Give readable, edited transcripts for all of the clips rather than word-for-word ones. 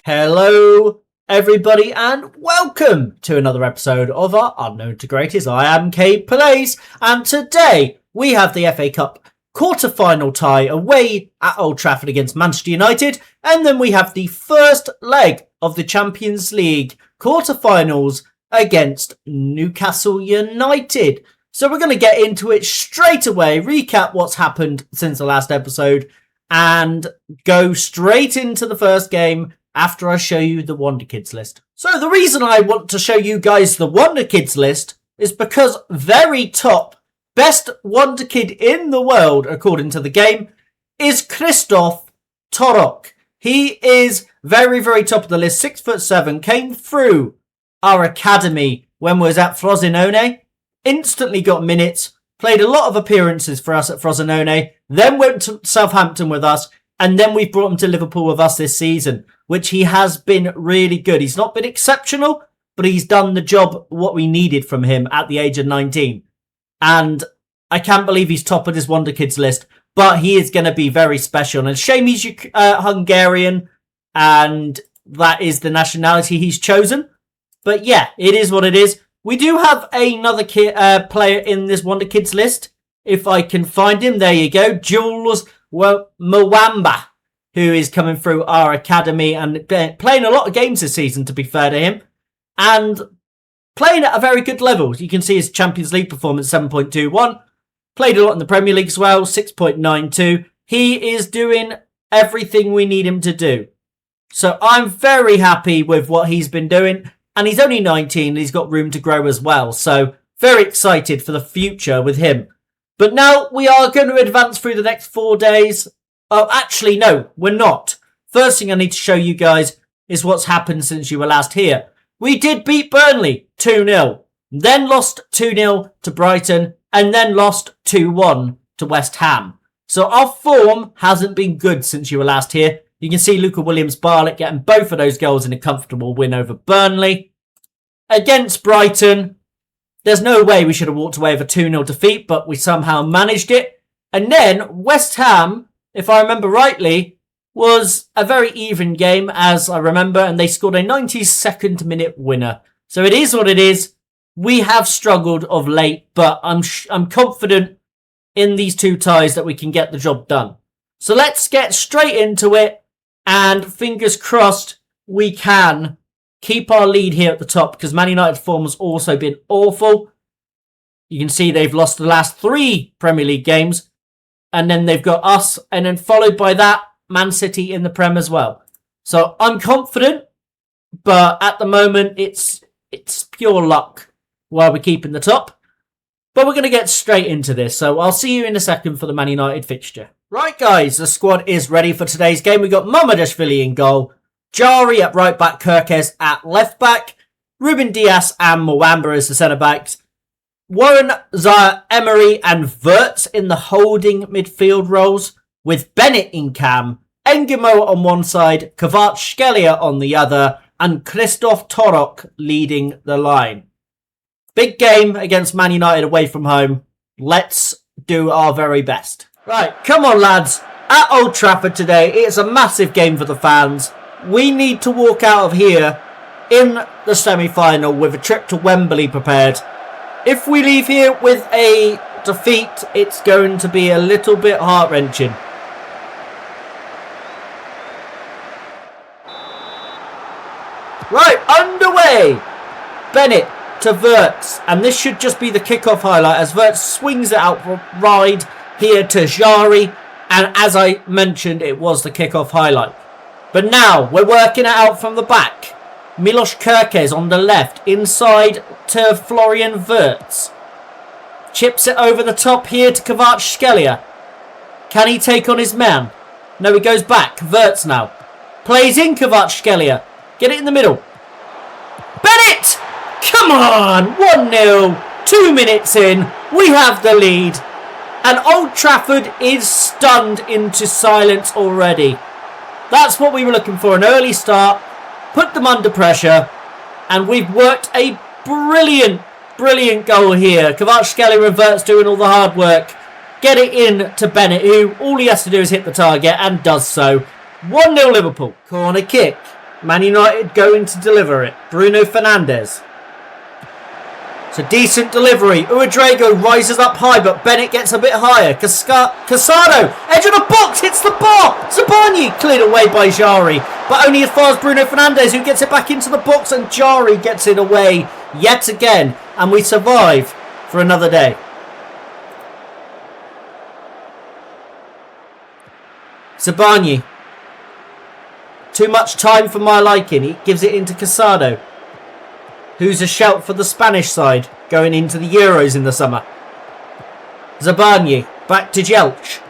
Hello, everybody, and welcome to another episode of our Unknown to Greatest. I am K-Plays, and today we have the FA Cup quarter-final tie away at Old Trafford against Manchester United, and then we have the first leg of the Champions League quarter-finals against Newcastle United. So we're going to get into it straight away, recap what's happened since the last episode, and go straight into the first game after I show you the Wonder Kids list. So the reason I want to show you guys the Wonder Kids list is because very top, best Wonder Kid in the world, according to the game, is Krzysztof Torok. He is very, very top of the list, 6'7", came through our academy when we was at Frosinone, instantly got minutes, played a lot of appearances for us at Frosinone, then went to Southampton with us, and then we've brought him to Liverpool with us this season, which he has been really good. He's not been exceptional, but he's done the job, what we needed from him at the age of 19. And I can't believe he's top of this Wonder Kids list, but he is going to be very special. And shame he's Hungarian, and that is the nationality he's chosen. But yeah, it is what it is. We do have another player in this Wonder Kids list. If I can find him, there you go. Jules Mwamba, who is coming through our academy and playing a lot of games this season, to be fair to him, and playing at a very good level. You can see his Champions League performance, 7.21. Played a lot in the Premier League as well, 6.92. He is doing everything we need him to do. So I'm very happy with what he's been doing. And he's only 19 and he's got room to grow as well. So very excited for the future with him. But now we are going to advance through the next 4 days. Oh, actually, no, we're not. First thing I need to show you guys is what's happened since you were last here. We did beat Burnley 2-0. Then lost 2-0 to Brighton. And then lost 2-1 to West Ham. So our form hasn't been good since you were last here. You can see Luca Williams-Barlett getting both of those goals in a comfortable win over Burnley. Against Brighton, there's no way we should have walked away with a 2-0 defeat, but we somehow managed it. And then West Ham, if I remember rightly, was a very even game, as I remember, and they scored a 92nd minute winner. So it is what it is. We have struggled of late, but I'm confident in these two ties that we can get the job done. So let's get straight into it. And fingers crossed we can keep our lead here at the top, because Man United form has also been awful. You can see they've lost the last 3 Premier League games. And then they've got us. And then followed by that, Man City in the Prem as well. So I'm confident. But at the moment, it's pure luck while we keep in the top. But we're going to get straight into this. So I'll see you in a second for the Man United fixture. Right, guys, the squad is ready for today's game. We've got Mamadashvili in goal, Jari at right back, Kirkes at left back, Ruben Dias and Mwamba as the centre backs, Warren, Zaire, Emery and Wirtz in the holding midfield roles, with Bennett in cam, Engimo on one side, Kvaratskhelia on the other, and Krzysztof Torok leading the line. Big game against Man United away from home. Let's do our very best. Right, come on lads, at Old Trafford today, it's a massive game for the fans. We need to walk out of here in the semi-final with a trip to Wembley prepared. If we leave here with a defeat, it's going to be a little bit heart-wrenching. Right, underway! Bennett to Wirtz, and this should just be the kickoff highlight as Wirtz swings it out wide here to Jari, and as I mentioned, it was the kickoff highlight. But now we're working it out from the back. Milos Kirkes on the left, inside to Florian Wirtz. Chips it over the top here to Kvaratskhelia. Can he take on his man? No, he goes back. Wirtz now. Plays in Kvaratskhelia. Get it in the middle. Bennett! Come on! 1-0. 2 minutes in. We have the lead. And Old Trafford is stunned into silence already. That's what we were looking for. An early start. Put them under pressure. And we've worked a brilliant goal here. Kvaratskhelia reverts doing all the hard work. Get it in to Bennett, who all he has to do is hit the target and does so. 1-0 Liverpool. Corner kick. Man United going to deliver it. Bruno Fernandes. It's a decent delivery. Uedraogo rises up high, but Bennett gets a bit higher. Casado, edge of the box, hits the bar. Zabarnyi cleared away by Jari, but only as far as Bruno Fernandes, who gets it back into the box, and Jari gets it away yet again. And we survive for another day. Zabarnyi. Too much time for my liking. He gives it into Casado, who's a shout for the Spanish side going into the Euros in the summer. Zabarnyi back to Jelch.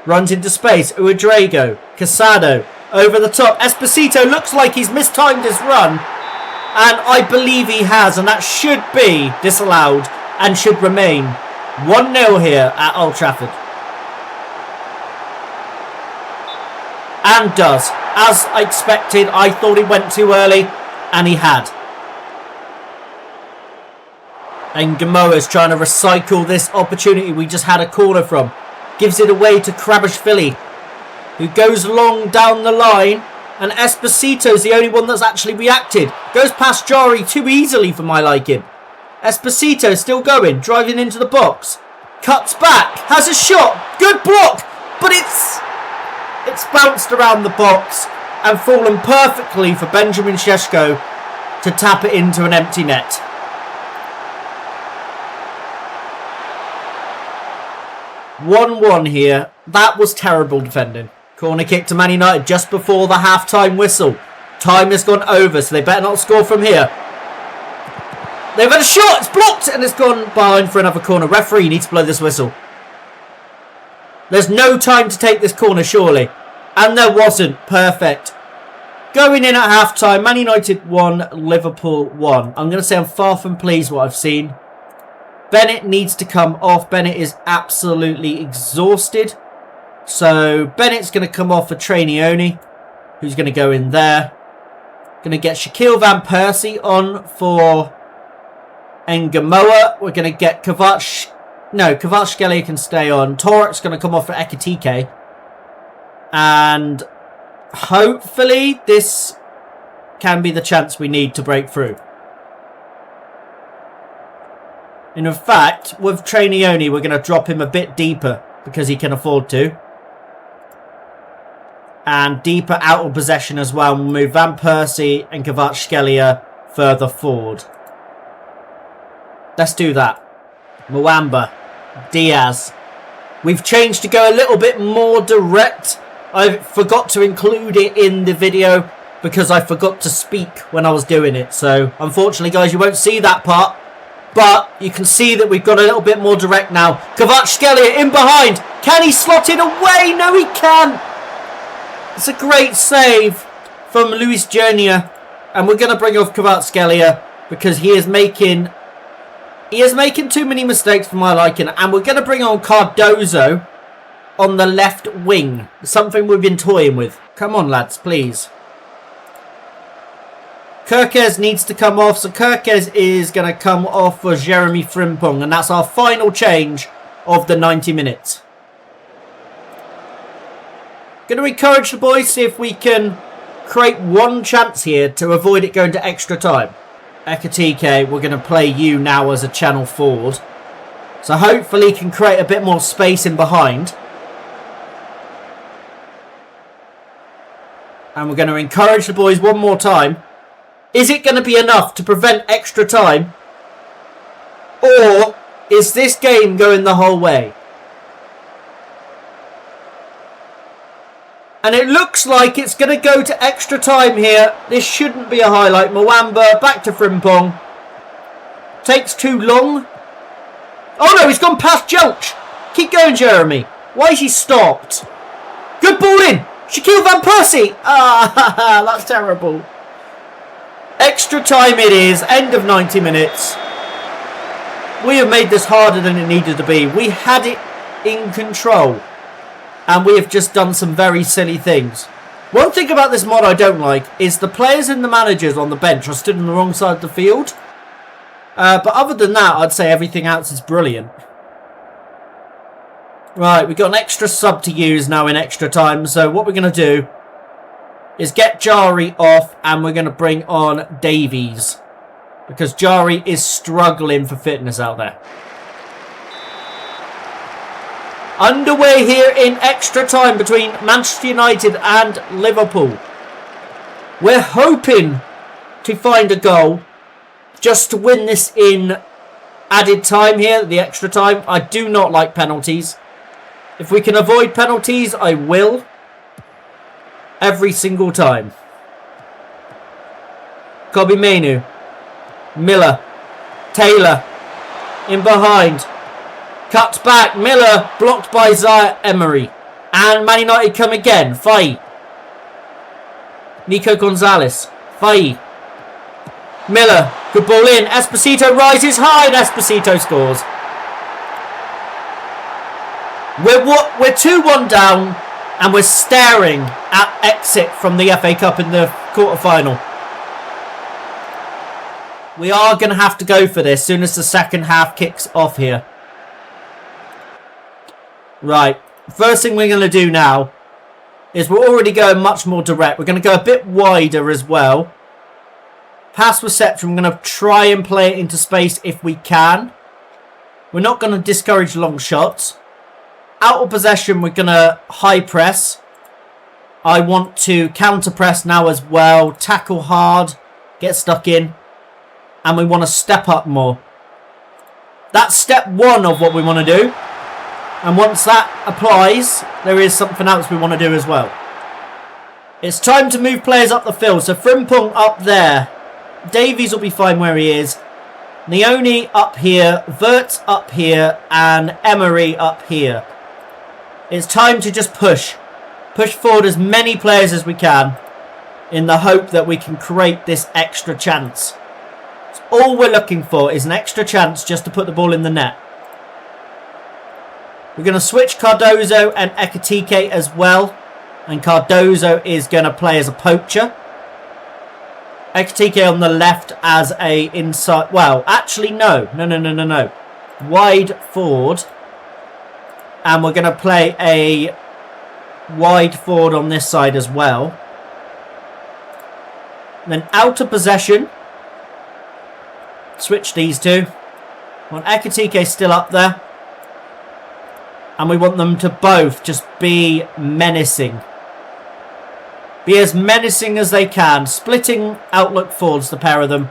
Runs into space. Uedraogo. Casado over the top. Esposito looks like he's mistimed his run. And I believe he has. And that should be disallowed and should remain 1-0 here at Old Trafford. And does. As I expected, I thought he went too early, and he had. And Gamoa's trying to recycle this opportunity we just had a corner from. Gives it away to Krabashvili, who goes long down the line, and Esposito's the only one that's actually reacted. Goes past Jari too easily for my liking. Esposito still going, driving into the box. Cuts back, has a shot, good block, but it's bounced around the box and fallen perfectly for Benjamin Šeško to tap it into an empty net. "1-1 here. That was terrible defending. Corner kick to Man United just before the half-time whistle. Time has gone over, so they better not score from here. They've had a shot, it's blocked, and it's gone behind for another corner. Referee, you need to blow this whistle. There's no time to take this corner, surely. And there wasn't. Perfect. Going in at half-time, Man United 1, Liverpool 1. I'm going to say I'm far from pleased what I've seen. Bennett needs to come off. Bennett is absolutely exhausted. So Bennett's going to come off for Trainioni, who's going to go in there. Going to get Shaquille Van Persie on for Ngamoa. We're going to get Kvaratskhelia can stay on. Torek's going to come off for Ekitike. And hopefully this can be the chance we need to break through. And in fact, with Trainioni, we're going to drop him a bit deeper because he can afford to. And deeper out of possession as well. We'll move Van Persie and Kvaratskhelia further forward. Let's do that. Mwamba. Diaz. We've changed to go a little bit more direct. I forgot to include it in the video because I forgot to speak when I was doing it. So, unfortunately, guys, you won't see that part. But you can see that we've got a little bit more direct now. Kvaratskhelia in behind. Can he slot it away? No, he can. It's a great save from Luis Junior. And we're going to bring off Kvaratskhelia because he is making too many mistakes for my liking. And we're going to bring on Cardozo on the left wing. Something we've been toying with. Come on, lads, please. Kirkes needs to come off. So Kirkes is going to come off for Jeremy Frimpong. And that's our final change of the 90 minutes. Going to encourage the boys, see if we can create one chance here to avoid it going to extra time. Ekitike, we're going to play you now as a channel forward. So hopefully can create a bit more space in behind. And we're going to encourage the boys one more time. Is it going to be enough to prevent extra time? Or is this game going the whole way? And it looks like it's going to go to extra time here. This shouldn't be a highlight. Mwamba back to Frimpong. Takes too long. Oh no, he's gone past Jelch. Keep going, Jeremy. Why is he stopped? Good ball in. Shaquille Van Persie. Ah, that's terrible. Extra time it is. End of 90 minutes. We have made this harder than it needed to be. We had it in control. And we have just done some very silly things. One thing about this mod I don't like is the players and the managers on the bench are stood on the wrong side of the field. But other than that, I'd say everything else is brilliant. Right, we've got an extra sub to use now in extra time. So what we're going to do is get Jari off and we're going to bring on Davies. Because Jari is struggling for fitness out there. Underway here in extra time between Manchester United and Liverpool. We're hoping to find a goal just to win this in added time here, the extra time. I do not like penalties. If we can avoid penalties, I will. Every single time. Kobe Mainu. Miller. Taylor. In behind. Cuts back. Miller blocked by Zaire Emery. And Man United come again. Faye. Nico Gonzalez. Faye. Miller. Good ball in. Esposito rises high and Esposito scores. We're 2-1 down and we're staring at exit from the FA Cup in the quarter-final. We are going to have to go for this as soon as the second half kicks off here. Right. First thing we're going to do now is we're already going much more direct. We're going to go a bit wider as well. Pass reception, we're going to try and play it into space if we can. We're not going to discourage long shots. Out of possession, we're going to high press. I want to counter press now as well. Tackle hard. Get stuck in. And we want to step up more. That's step one of what we want to do. And once that applies, there is something else we want to do as well. It's time to move players up the field. So Frimpong up there. Davies will be fine where he is. Nioni up here. Wirtz up here. And Emery up here. It's time to just push. Push forward as many players as we can. In the hope that we can create this extra chance. So all we're looking for is an extra chance just to put the ball in the net. We're going to switch Cardozo and Ekitike as well. And Cardozo is going to play as a poacher. Ekitike on the left as a inside... Well, actually, no. No. Wide forward. And we're going to play a wide forward on this side as well. And then out of possession. Switch these two. Want Ekitike still up there. And we want them to both just be menacing. Be as menacing as they can. Splitting outlook forwards, the pair of them.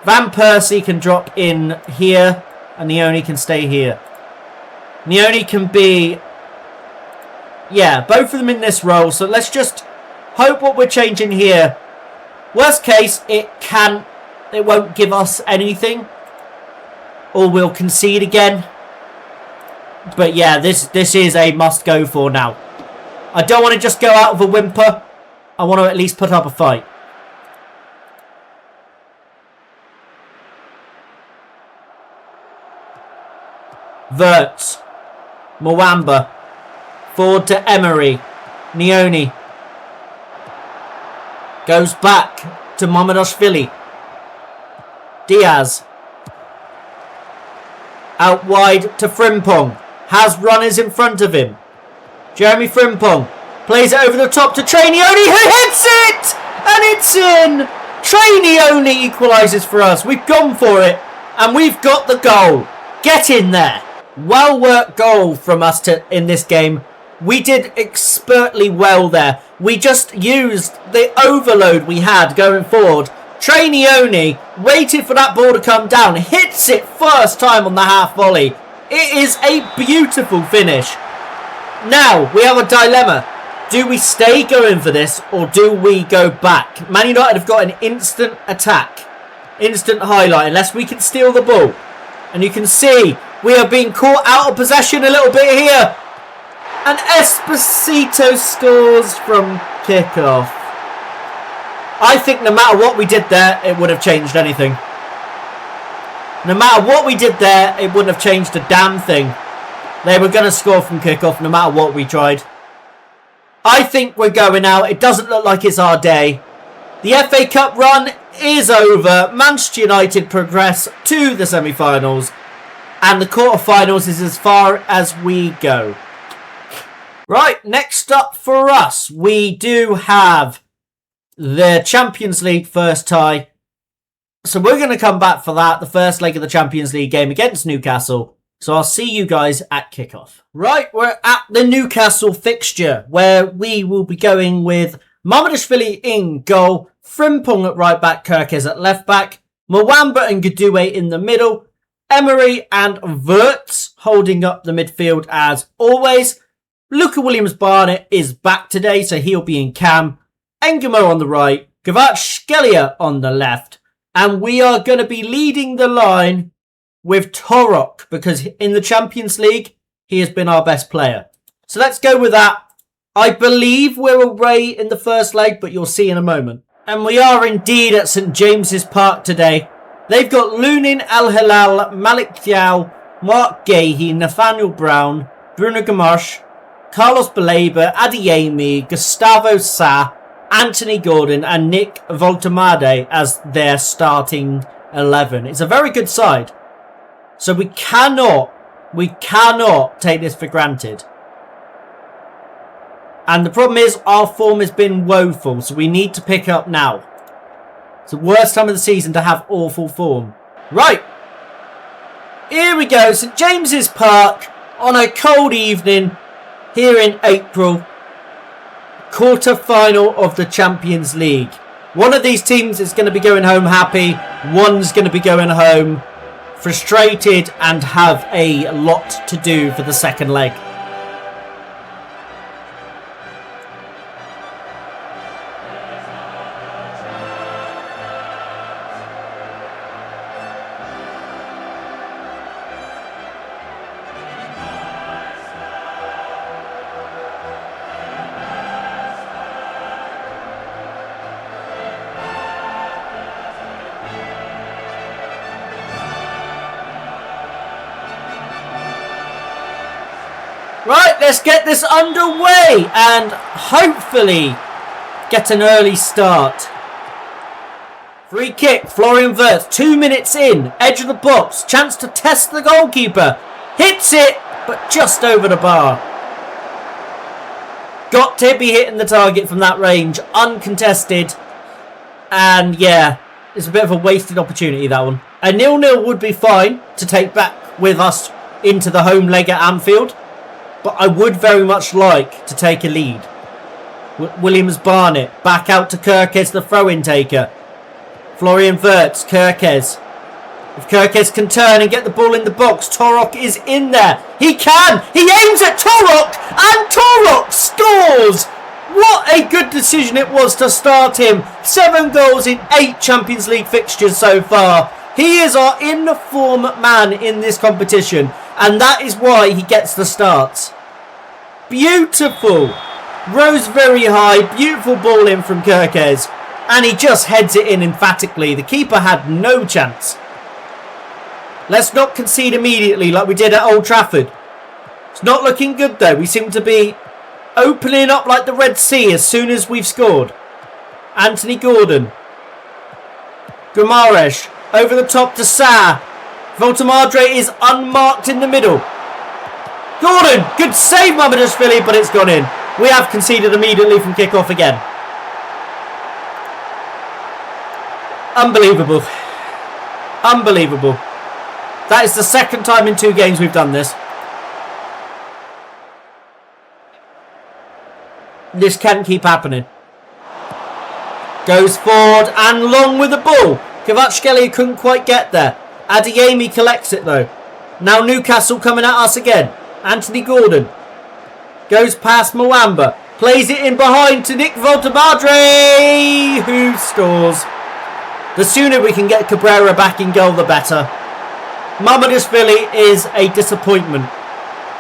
Van Persie can drop in here. And Nioni can stay here. Nioni can be... Yeah, both of them in this role. So let's just hope what we're changing here. Worst case, it won't give us anything. Or we'll concede again. But yeah, this is a must go for now. I don't want to just go out of a whimper. I want to at least put up a fight. Wirtz. Mwamba. Forward to Emery. Nioni. Goes back to Mamardashvili. Diaz. Out wide to Frimpong. Has runners in front of him. Jeremy Frimpong plays it over the top to Trainioni, who hits it! And it's in! Trainioni equalises for us. We've gone for it. And we've got the goal. Get in there. Well worked goal from us in this game. We did expertly well there. We just used the overload we had going forward. Trainioni waited for that ball to come down. Hits it first time on the half volley. It is a beautiful finish. Now, we have a dilemma. Do we stay going for this or do we go back? Man United have got an instant attack. Instant highlight unless we can steal the ball. And you can see we are being caught out of possession a little bit here. And Esposito scores from kickoff. I think no matter what we did there, it would have changed anything. No matter what we did there, it wouldn't have changed a damn thing. They were going to score from kickoff no matter what we tried. I think we're going out. It doesn't look like it's our day. The FA Cup run is over. Manchester United progress to the semi-finals. And the quarter-finals is as far as we go. Right, next up for us, we do have the Champions League first tie. So we're going to come back for that, the first leg of the Champions League game against Newcastle. So I'll see you guys at kickoff. Right, we're at the Newcastle fixture, where we will be going with Mamadashvili in goal, Frimpong at right back, Kirkes at left back, Mwamba and Gadue in the middle, Emery and Wirtz holding up the midfield as always. Luca Williams-Barnett is back today, so he'll be in cam. Engamo on the right, Kvaratskhelia on the left. And we are going to be leading the line with Torok, because in the Champions League, he has been our best player. So let's go with that. I believe we're away in the first leg, but you'll see in a moment. And we are indeed at St James's Park today. They've got Lunin Al Hilal, Malik Thiaw, Mark Gahey, Nathaniel Brown, Bruno Gomes, Carlos Baleba, Adeyemi, Gustavo Sa, Anthony Gordon and Nick Voltemade as their starting 11. It's a very good side. So we cannot take this for granted. And the problem is our form has been woeful, so we need to pick up now. It's the worst time of the season to have awful form. Right. Here we go. St James's Park on a cold evening here in April. Quarter-final of the Champions League. One of these teams is going to be going home happy. One's going to be going home frustrated and have a lot to do for the second leg. Right, let's get this underway and hopefully get an early start. Free kick, Florian Wirtz, 2 minutes in, edge of the box, chance to test the goalkeeper. Hits it, but just over the bar. Got to be hitting the target from that range, uncontested. And yeah, it's a bit of a wasted opportunity, that one. A 0-0 would be fine to take back with us into the home leg at Anfield. But I would very much like to take a lead. Williams-Barnett back out to Kirkes, the throw-in taker. Florian Wirtz, Kirkes. If Kirkes can turn and get the ball in the box, Torok is in there. He can! He aims at Torok! And Torok scores! What a good decision it was to start him. 7 goals in 8 Champions League fixtures so far. He is our in-form man in this competition. And that is why he gets the starts. Beautiful. Rose very high. Beautiful ball in from Kirkes. And he just heads it in emphatically. The keeper had no chance. Let's not concede immediately like we did at Old Trafford. It's not looking good though. We seem to be opening up like the Red Sea as soon as we've scored. Anthony Gordon. Guimaraes. Over the top to Sa. Voltemade is unmarked in the middle. Gordon, good save, Mamadashvili, but it's gone in. We have conceded immediately from kickoff again. Unbelievable. Unbelievable. That is the second time in 2 games we've done this. This can't keep happening. Goes forward and long with the ball. Kvaratskhelia couldn't quite get there. Adeyemi collects it though. Now Newcastle coming at us again. Anthony Gordon. Goes past Mwamba. Plays it in behind to Nick Voltemade, who scores. The sooner we can get Cabrera back in goal, the better. Mamadashvili is a disappointment.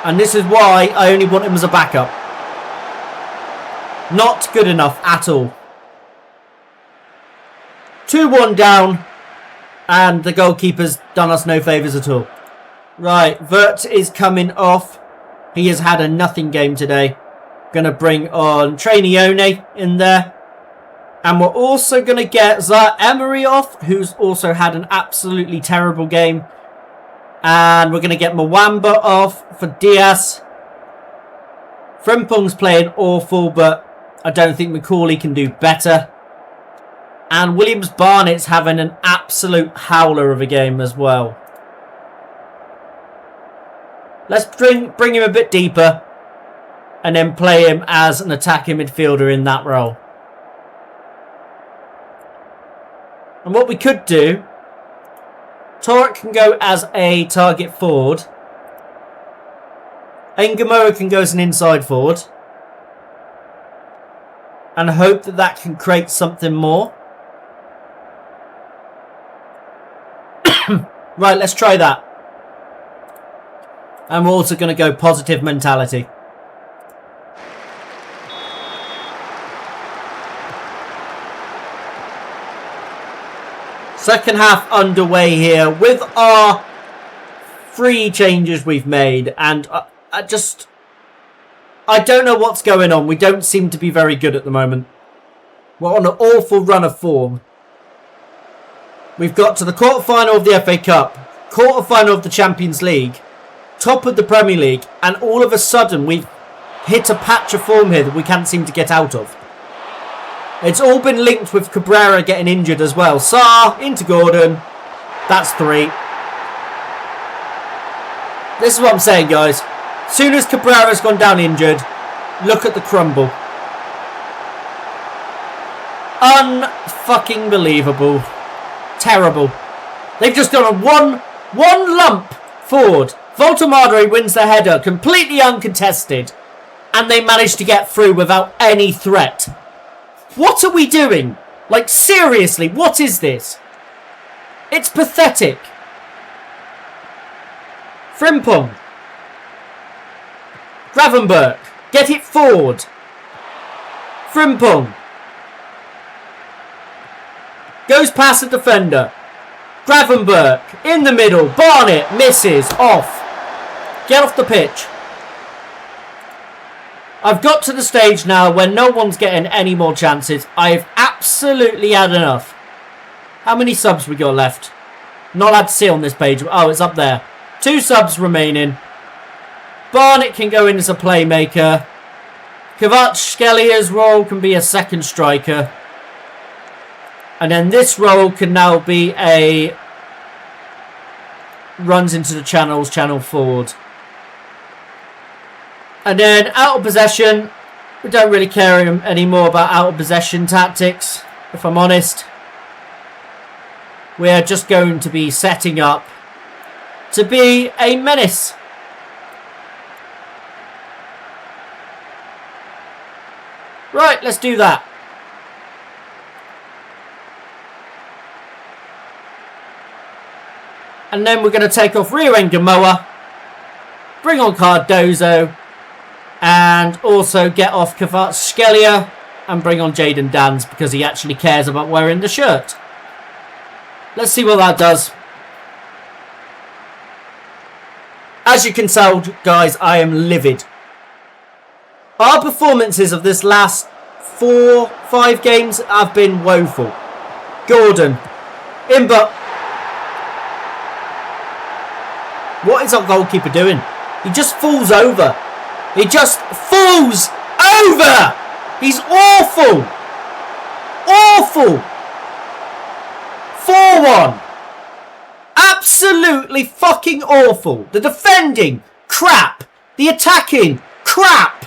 And this is why I only want him as a backup. Not good enough at all. 2-1 down. And the goalkeeper's done us no favours at all. Right, Wirtz is coming off. He has had a nothing game today. Going to bring on Trainione in there. And we're also going to get Zaire Emery off, who's also had an absolutely terrible game. And we're going to get Mwamba off for Diaz. Frimpong's playing awful, but I don't think McCauley can do better. And Williams-Barnett's having an absolute howler of a game as well. Let's bring him a bit deeper and then play him as an attacking midfielder in that role. And what we could do, Torek can go as a target forward. Ngamoa can go as an inside forward. And hope that that can create something more. Right, let's try that. And we're also going to go positive mentality. Second half underway here with our 3 changes we've made. And I don't know what's going on. We don't seem to be very good at the moment. We're on an awful run of form. We've got to the quarter-final of the FA Cup, quarter-final of the Champions League, top of the Premier League, and all of a sudden we've hit a patch of form here that we can't seem to get out of. It's all been linked with Cabrera getting injured as well. Sarr into Gordon. That's 3. This is what I'm saying, guys. Soon as Cabrera's gone down injured, look at the crumble. Unfucking believable. Terrible. They've just gone on one lump forward. Voltamadre wins the header, completely uncontested, and they managed to get through without any threat. What are we doing? Like, seriously, what is this? It's pathetic. Frimpong. Gravenberch. Get it forward. Frimpong. Goes past the defender. Gravenberch. In the middle. Barnett. Misses. Off. Get off the pitch. I've got to the stage now where no one's getting any more chances. I've absolutely had enough. How many subs we got left? Not had to see on this page. Oh, it's up there. 2 subs remaining. Barnett can go in as a playmaker. Kvaratskhelia role can be a second striker. And then this role can now be a runs into the channel forward. And then out of possession, we don't really care anymore about out of possession tactics, if I'm honest. We're just going to be setting up to be a menace. Right, let's do that. And then we're going to take off Rio Ngamoa, bring on Cardozo, and also get off Kvaratskhelia and bring on Jayden Danns because he actually cares about wearing the shirt. Let's see what that does. As you can tell, guys, I am livid. Our performances of this last 4-5 games have been woeful. Gordon. Imber. What is our goalkeeper doing? He just falls over. He just falls over! He's awful! Awful! 4-1. Absolutely fucking awful. The defending, crap. The attacking, crap.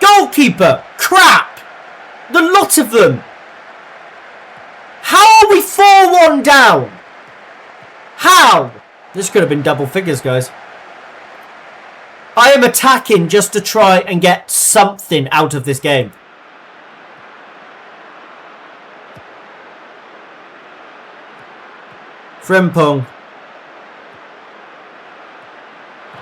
Goalkeeper, crap. The lot of them. How are we 4-1 down? How? This could have been double figures, guys. I am attacking just to try and get something out of this game. Frimpong.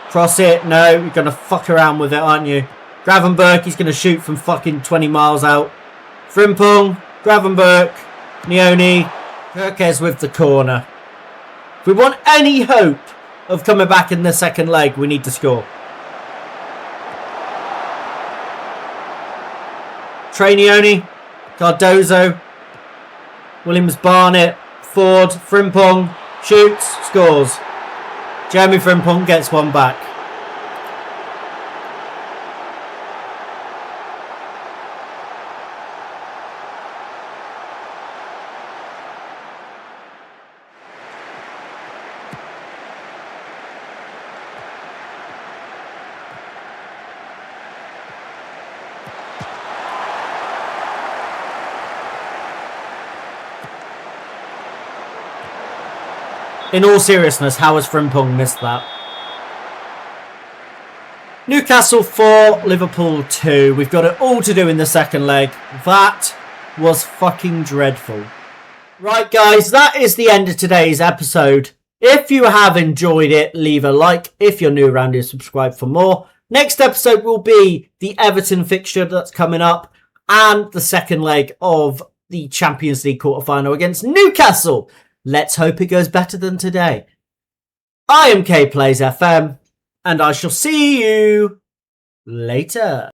Cross it. No, you're going to fuck around with it, aren't you? Gravenberch, he's going to shoot from fucking 20 miles out. Frimpong. Gravenberch. Nioni. Kirkes with the corner. If we want any hope of coming back in the second leg, we need to score. Trainioni, Cardozo, Williams-Barnett, Ford, Frimpong, shoots, scores. Jeremy Frimpong gets one back. In all seriousness, how has Frimpong missed that? Newcastle 4, Liverpool 2. We've got it all to do in the second leg. That was fucking dreadful. Right, guys, that is the end of today's episode. If you have enjoyed it, leave a like. If you're new around here, subscribe for more. Next episode will be the Everton fixture that's coming up and the second leg of the Champions League quarter-final against Newcastle. Let's hope it goes better than today. I am K-PlaysFM, and I shall see you later.